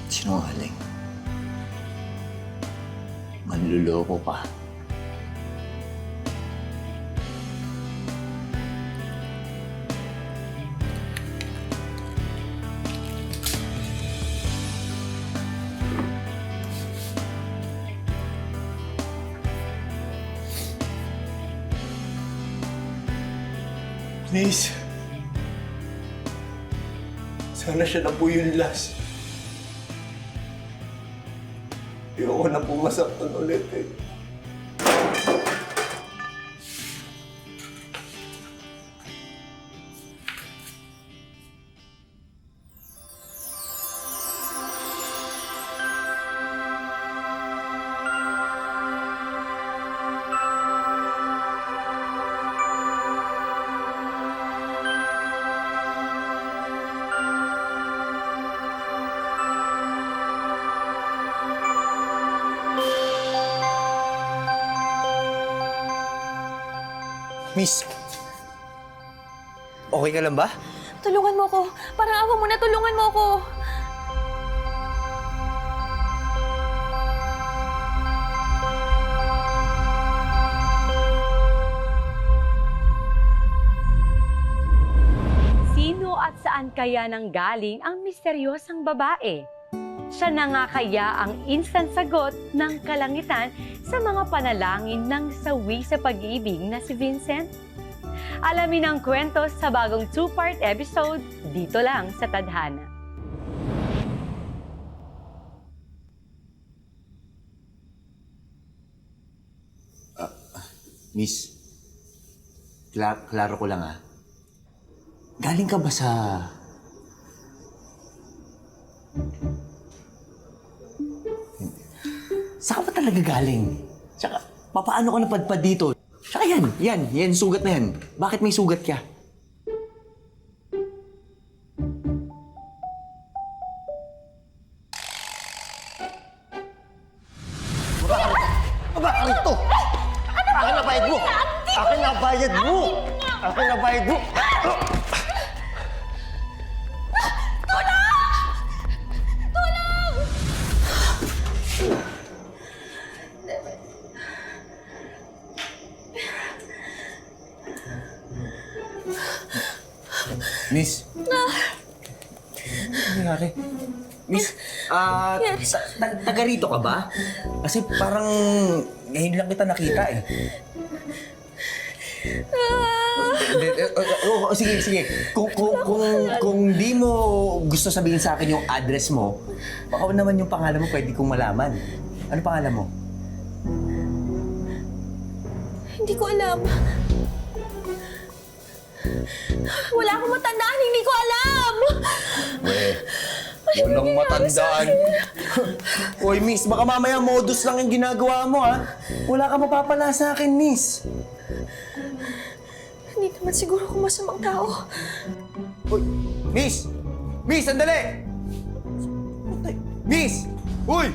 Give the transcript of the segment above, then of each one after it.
Sinungaling. Manluloko ka. Please. Sana siya na po yung last. Ayoko na po masaktan ulit eh. Miss, okay ka lang ba? Tulungan mo ko. Parang awa mo na, tulungan mo ko. Sino at saan kaya nanggaling ang misteryosang babae? Siya na nga kaya ang instant sagot ng kalangitan sa mga panalangin ng sawi sa pag-ibig na si Vincent? Alamin ang kwento sa bagong 2-part episode dito lang sa Tadhana. Miss, klaro ko lang Galing ka ba sa... Saan ka ba talaga galing? Tsaka, papaano ka napadpad dito? Tsaka yan, sugat na yan. Bakit may sugat ka? Aba, ito! Akin na bayad mo! Akin na bayad mo! Akin na bayad mo! Miss? Ano nangyari? Miss, taga rito ka ba? Kasi parang ngayon lang kita nakita eh. Sige. Kung di mo gusto sabihin sa akin yung address mo, baka naman yung pangalan mo pwede kong malaman. Ano pangalan mo? Hindi ko alam. Wala akong matandaan, hindi ko alam! Walang matandaan. Hoy, miss, baka mamaya modus lang yung ginagawa mo, Wala ka mapapala sa akin, miss. Hindi naman siguro kung masamang tao. Hoy, miss! Miss, sandali! Miss! Uy!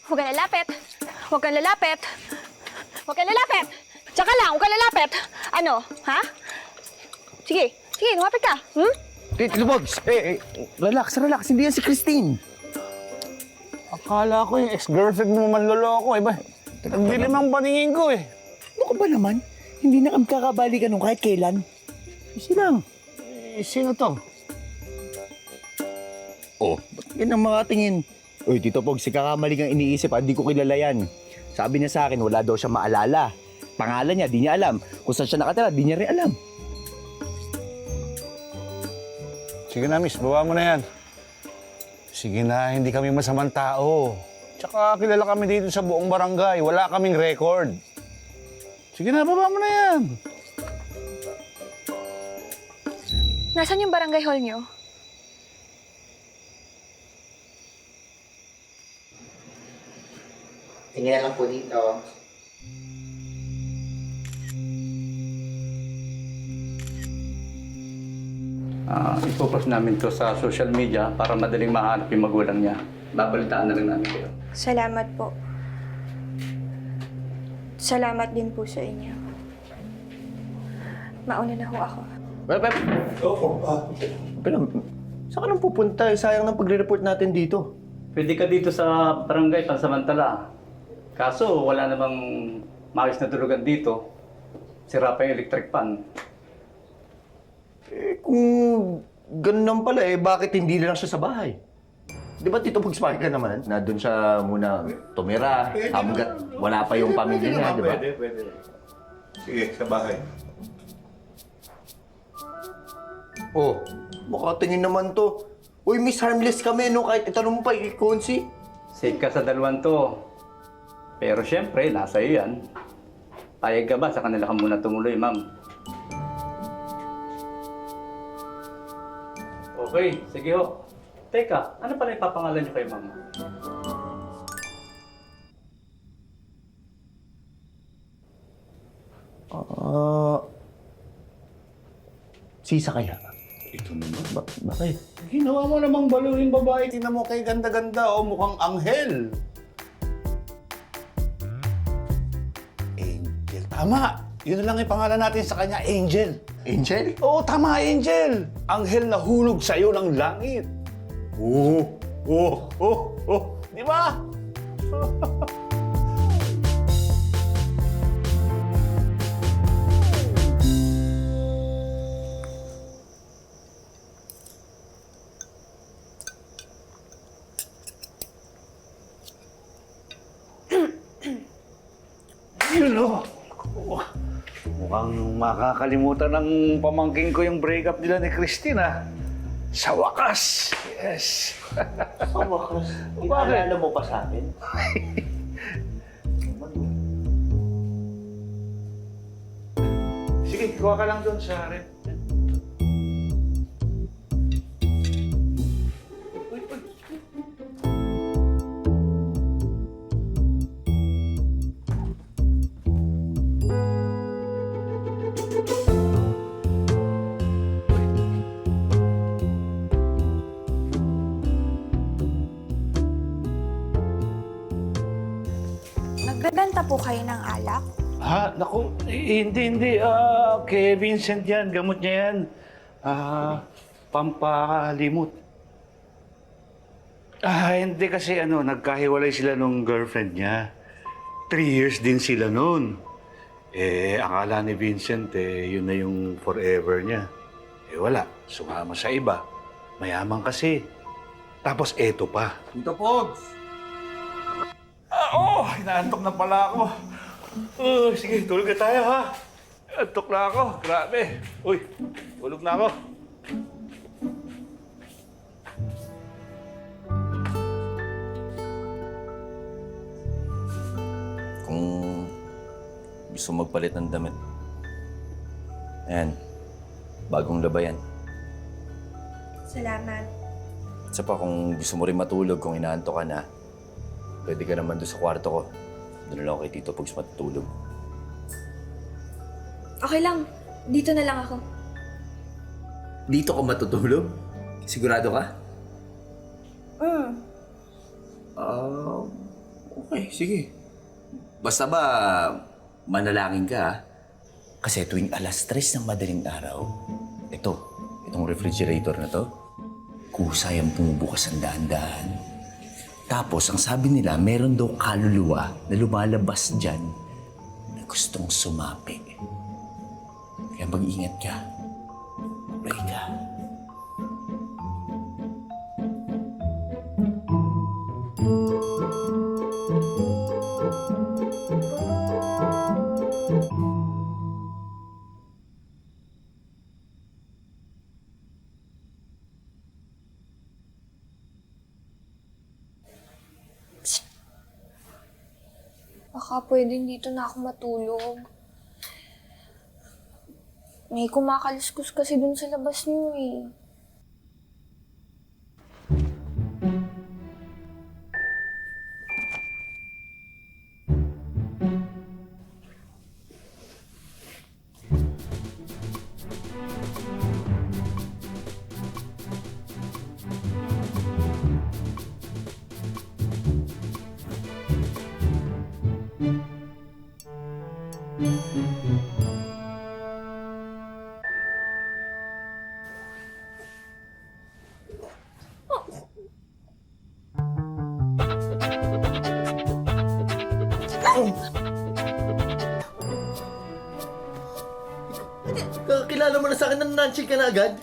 Huwag kang lalapit! Huwag kang lalapit! Huwag kang lalapit! Tsaka lang, huwag kang lalapit! Ano, ha? Sige, lumapit ka. Tito Bogs, Relax. Hindi yan si Christine. akala ko yung ex-girlfriend mo manloloko eh ba? Ang dilim ang paningin ko eh. Ano ka ba naman? Hindi na kami kakabalikan nung kahit kailan. Easy lang. Sino to? Oh, ba't yan ang mga tingin? Uy, Tito Pog, si kakamali kang iniisip, hindi ko kilala yan. Sabi niya sa akin, wala daw siya maalala. Pangalan niya, di niya alam. Kung saan siya nakatira, di niya rin alam. Sige na, miss. Bawa mo na yan. Sige na, hindi kami masamang tao. Tsaka kilala kami dito sa buong barangay. Wala kaming record. Sige na, baba mo na yan. Nasaan yung barangay hall niyo? Tingnan lang po dito. Ipopost namin to sa social media para madaling mahanap yung magulang niya. Babalitaan na lang namin kayo. Salamat po. Salamat din po sa inyo. Mauna na ho ako. Pero, saan ka nang pupunta? Sayang ng pagre-report natin dito. Pwede ka dito sa barangay pansamantala. Kaso wala namang maayos na tulugan dito. Sira pa yung electric pan. Kung ganun naman pala, bakit hindi na lang siya sa bahay? Di ba Tito Pogs ka naman na doon siya muna tumira hanggat wala pa yung pamilya niya, di ba? Pwede. Sige, sa bahay. Oh, makatingin naman to. Uy, Miss Harmless kami, no? Kahit itanong mo pa, Konsi. Safe ka sa dalawan to. Pero syempre, nasa iyo yan. Payag ka ba sa kanila ka muna tumuloy, ma'am? Okay, sige ho. Teka, ano pala ipapangalan niyo kay ma'am? Sisa kaya? Ito naman. Bakit? Ginawa mo namang baluhin babae. Tingnan mo kay ganda-ganda, oh, mukhang anghel. Angel. Tama. Yun na lang yung pangalan natin sa kanya, Angel. Angel? Oo, tama, Angel. Anghel na hulog sa'yo ng langit. Oh. Di ba? Yun, oh. Mukhang makakalimutan ng pamangking ko yung breakup nila ni Christina. Sa wakas. Yes. Sa wakas. Bakit? Inaalala mo pa sa akin? Sige, kuha ka lang doon sa rep. Nagbebenta po kayo ng alak? Ha? Naku, hindi. Kay Vincent yan. Gamot niya yan. Pampalimot. Hindi kasi nagkahiwalay sila nung girlfriend niya. 3 years din sila noon. Akala ni Vincent, yun na yung forever niya. Wala. Sumama sa iba. Mayaman kasi. Tapos eto pa. Tito Pogs! Inaantok na pala ako. Sige, tulog na tayo, ha? Antok na ako. Grabe. Uy, tulog na ako. Kung gusto magpalit ng damit. Ayan, bagong labayan. Salamat. Isa pa, kung gusto mo rin matulog, kung inaantok ka na, pwede ka naman doon sa kwarto ko. Doon na lang ako kay Tito Pogs matutulog. Okay lang. Dito na lang ako. Dito ka matutulog? Sigurado ka? Okay, sige. Basta ba, manalangin ka, ha? Kasi tuwing alas 3 ng madaling araw, itong refrigerator na to, kusay ang bumubukas ang dahan-dahan. Tapos, ang sabi nila, meron daw kaluluwa na lumalabas dyan na gustong sumapi. Kaya mag-ingat ka. Pray ka. Baka pwedeng dito na ako matulog. May kumakaluskus kasi dun sa labas niyo eh. Kakilala mo na sa akin ng Nancy ka na agad?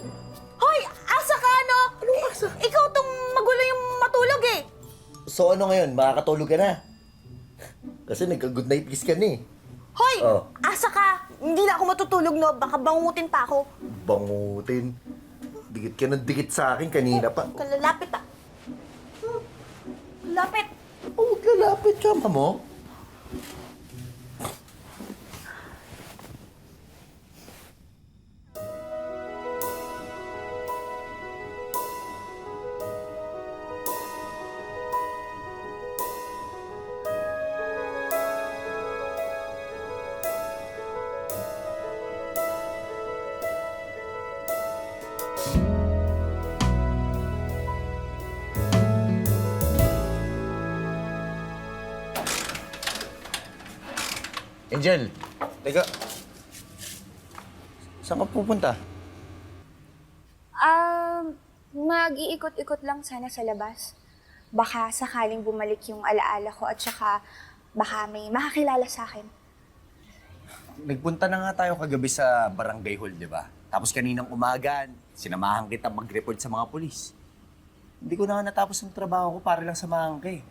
Hoy! Asa ka, ano? Anong asa? Ikaw tong magulo yung matulog eh. So ano ngayon, makakatulog ka na? Kasi nagka-good night kiss ka na eh. Hoy! Oh. Asa ka? Hindi na ako matutulog, no? Baka bangutin pa ako. Bangutin. Dikit ka ng dikit sa akin kanina pa. Kalalapit ah. Lapit. Oh, huwag lalapit ka, mo. Angel, teka. Saan ka pupunta? Mag-iikot-ikot lang sana sa labas. Baka sakaling bumalik yung alaala ko at saka baka may makakilala sa akin. Nagpunta na nga tayo kagabi sa barangay hall, di ba? Tapos kaninang umaga, sinamahan kita mag-report sa mga pulis. Hindi ko na nga natapos ang trabaho ko para lang samahan ka eh.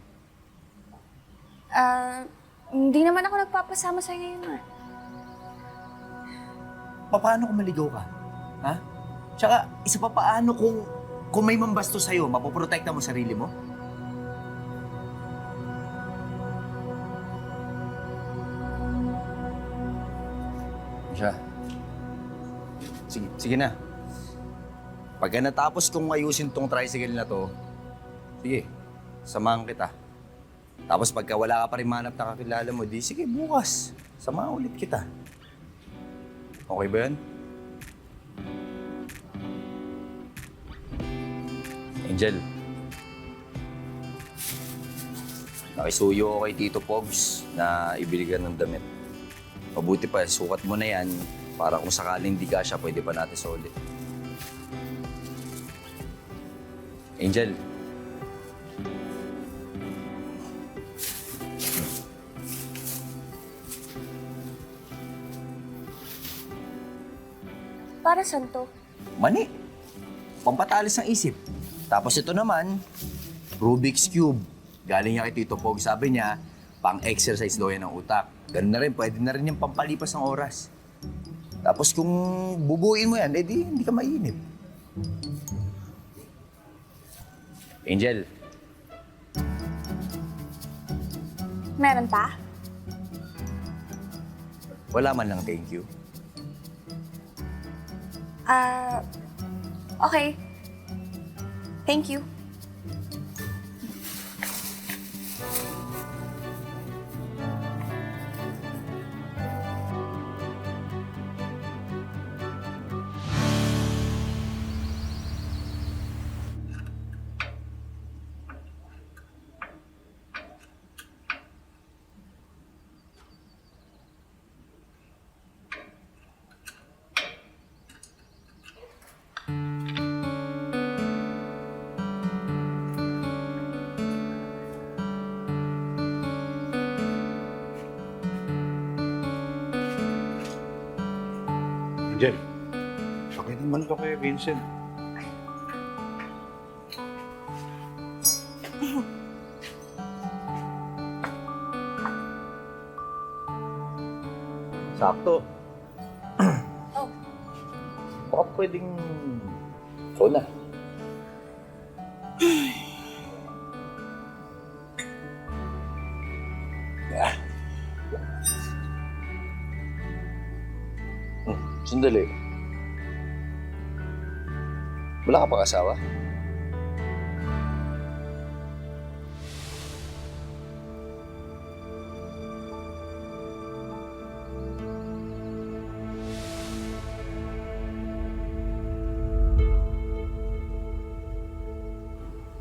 Hindi naman ako nagpapasama sa'yo ngayon nga. Paano kung maligaw ka? Ha? Tsaka, isa pa paano kung may mambasto sa'yo, mapoprotekta mo sarili mo? Siya. Sige na. Pagka natapos kong ayusin tong tricycle na to, sige, samahan kita. Tapos pagka wala ka pa rin manap na kakilala mo, di sige, bukas. Samahan ulit kita. Okay ba yan? Angel. Nakisuyo ako kay Tito Pogs na ibili ka ng damit. Mabuti pa, sukat mo na yan para kung sakaling di ka siya, pwede pa natin sa ulit. Angel. Para saan to? Mani. Pampatalis ng isip. Tapos ito naman, Rubik's Cube. Galing niya kay Tito Pog. Sabi niya, pang-exercise daw yan ng utak. Ganun na rin, pwede na rin yung pampalipas ng oras. Tapos kung bubuin mo yan, edi hindi ka mainip. Angel. Meron pa? Wala man lang thank you. Okay. Thank you. Angel, sakit naman to kay Vincent. Sakto. Oh. Baka pwedeng... ikaw na. Ah. Sandali. Wala ka pang asawa?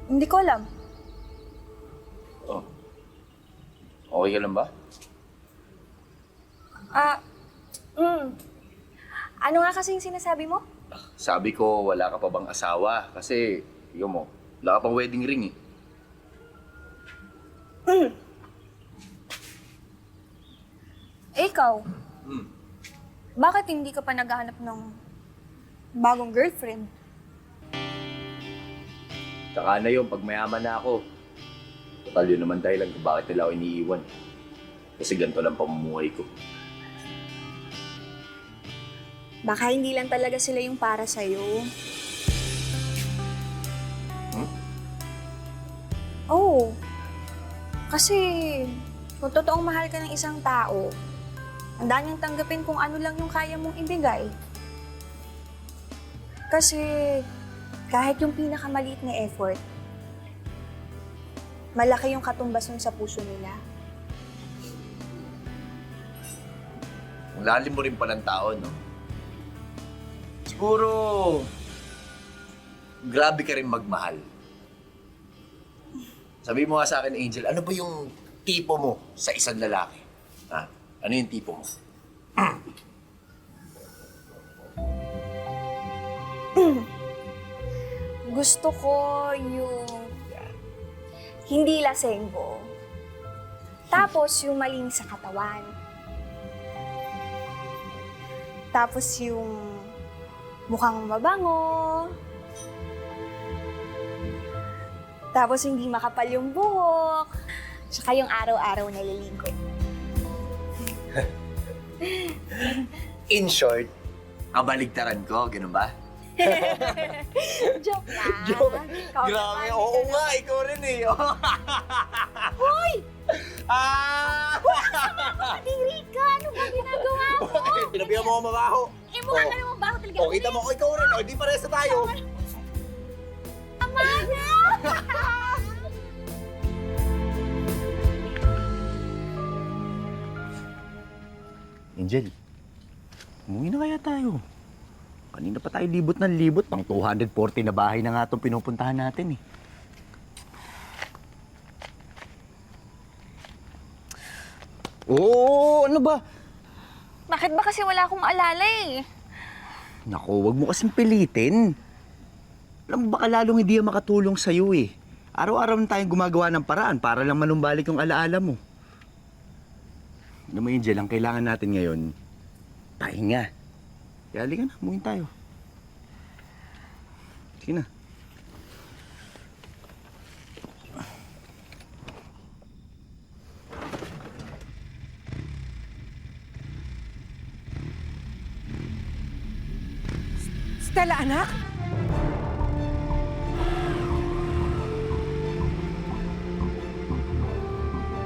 Hindi ko alam. Oh. Okay ka lang ba? Ano nga kasi yung sinasabi mo? Sabi ko, wala ka pa bang asawa? Kasi, yun mo, wala ka pang wedding ring eh. Eh, ikaw? Bakit hindi ka pa naghahanap ng bagong girlfriend? Tsaka na yun, pag mayaman na ako. Total yun naman dahilan kung bakit nila ako iniiwan. Kasi ganito lang pamumuhay ko. Baka hindi lang talaga sila yung para sa'yo. Oo. Kasi kung totoong mahal ka ng isang tao, handa niyang tanggapin kung ano lang yung kaya mong ibigay. Kasi kahit yung pinakamaliit na effort, malaki yung katumbas nun sa puso nila. Ang lalim mo rin palang tao, no? Siguro, grabe ka rin magmahal. Sabi mo nga sa akin, Angel, ano ba yung tipo mo sa isang lalaki? Ha? Ano yung tipo mo? Gusto ko yung hindi lasenggo. Tapos yung malinis sa katawan. Tapos yung mukhang mabango. Tapos hindi makapal yung buhok. Tsaka yung araw-araw naliligo. In short, kabaligtaran ko, ganun ba? Joke lang. Ikaw Grabe, naman. oo nga, ikaw rin eh. Hoy! Ah! Kadiri ka! Ano ba ginagawa mo? Pinabihan mo ako mabaho. Eh, mukha ka namang baho talaga. O, kita mo ko, ikaw rin. O, di pares na tayo. Tama na! Angel, umuwi na kaya tayo. Kanina pa tayo libot ng libot. Pang 240 na bahay na nga itong pinupuntahan natin eh. Oo, ano ba? Bakit ba kasi wala akong maalala eh? Naku, wag mo kasing pilitin. Alam mo, baka lalong hindi yan makatulong sa'yo eh. Araw-araw na tayong gumagawa ng paraan para lang manumbalik yung alaala mo. Alam mo, Angel, ang kailangan natin ngayon, pahinga. Kaya halika na, umuwi tayo. Sige na. Stella, anak?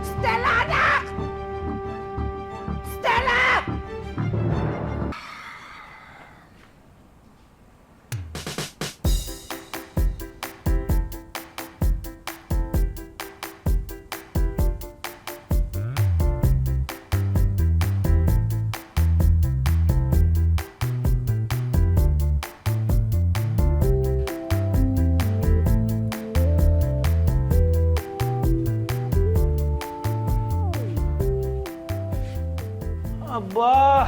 Stella, anak! Stella! Aba!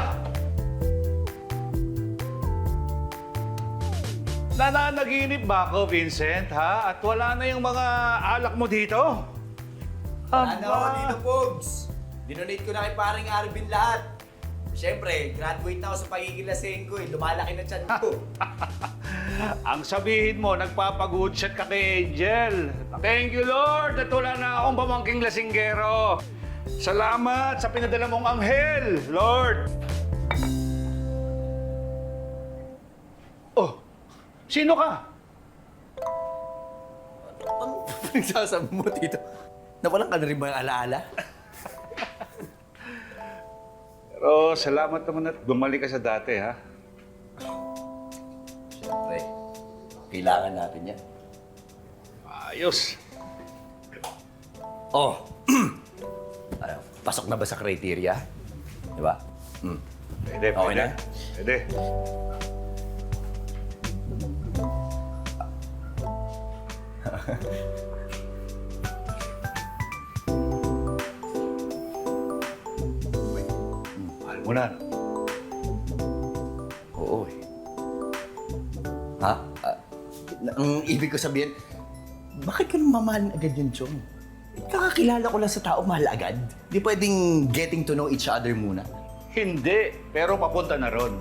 Nananaginip ba ako, Vincent, ha? At wala na yung mga alak mo dito? Ano ako dito, Pogs? Dinonate ko na kay paring Arvin lahat. Siyempre, graduate na ako sa pagiging lasenggo eh. Lumalaki na tiyan ko. Ang sabihin mo, nagpapagood shot ka kay Angel. Thank you, Lord, at wala na akong pamangking lasinggero. Salamat sa pinadala mong anghel, Lord. Oh, sino ka? Ano pinagsasabi mo dito? Nawalan ka na rin ba yung alaala? Pero salamat naman at bumalik ka sa dati, ha? Siyempre, kailangan natin yan. Ayos. Oh, ano, pasok na ba sa criteria? Di ba? Pwede, Okay pwede. na? Pwede. Mahal mo na. Oo eh. Ha? Ang ibig ko sabihin, bakit ko nang mamahalin agad yun, Chong? Kakakilala ko lang sa tao, mahal agad. Di pwedeng getting to know each other muna. Hindi, pero papunta na ron.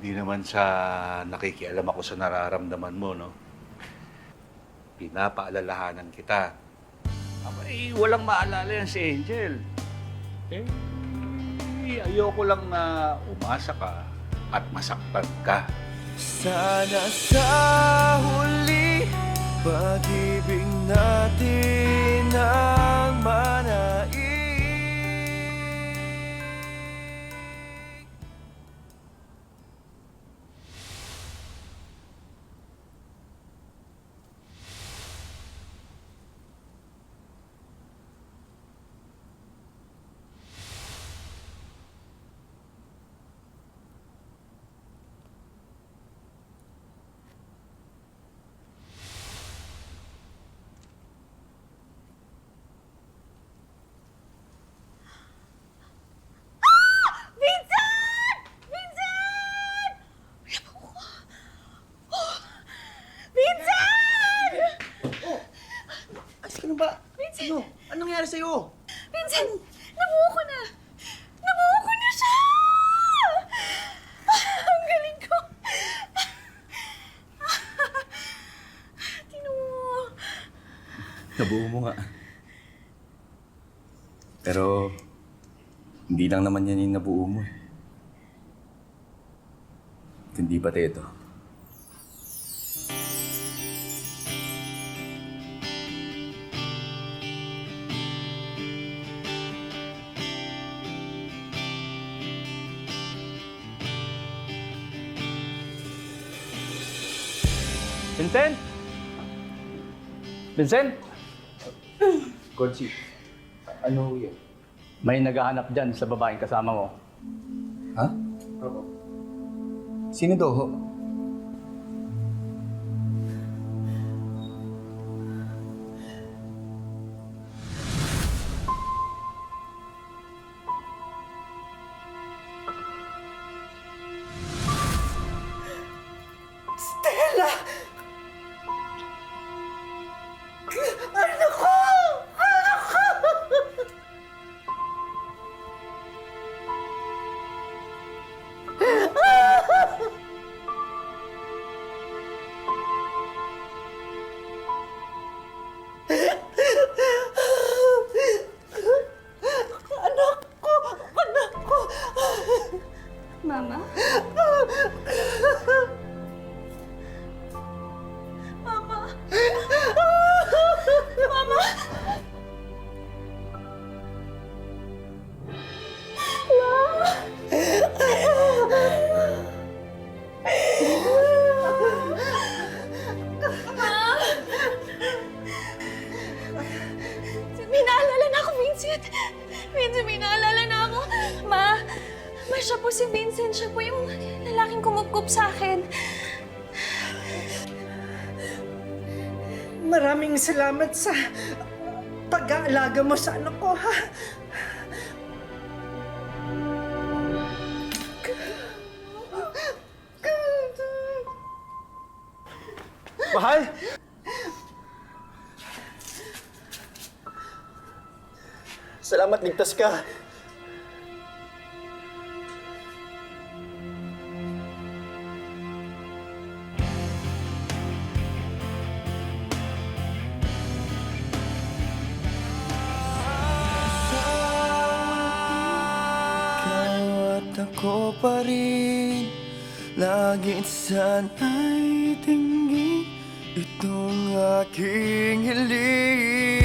Di naman sa nakikialam ako sa nararamdaman mo, no? Pinapaalalahanan kita. Abay, walang maalala yan si Angel. Eh, ayoko lang na umasa ka at masaktan ka. Sana sa huli, pag-ibig natin ang manaig. Ayos ka na ba? Ano? Anong nangyari sa'yo? Vincent! Nabuo ko na! Nabuo ko na siya! Ang galing ko! Tinuo! Nabuo mo nga. Pero, hindi lang naman yan yung nabuo mo. Hindi pati ito. Vincent? Vincent? Godsi, ano yun? May naghahanap dyan sa babaeng kasama mo. Ha? Sino daw ho? Mama? Mama? Mama? May naalala na ako, Vincent. Vincent, may naalala na ako. Ma, siya po si Vincent. Siya po yung lalaking kumupkup sa akin. Maraming salamat sa pag-aalaga mo sa anak ko, ha? Mahal! Salamat, ligtas ka. Ikaw at ako pa rin, laging sana'y tingin itong aking hiling.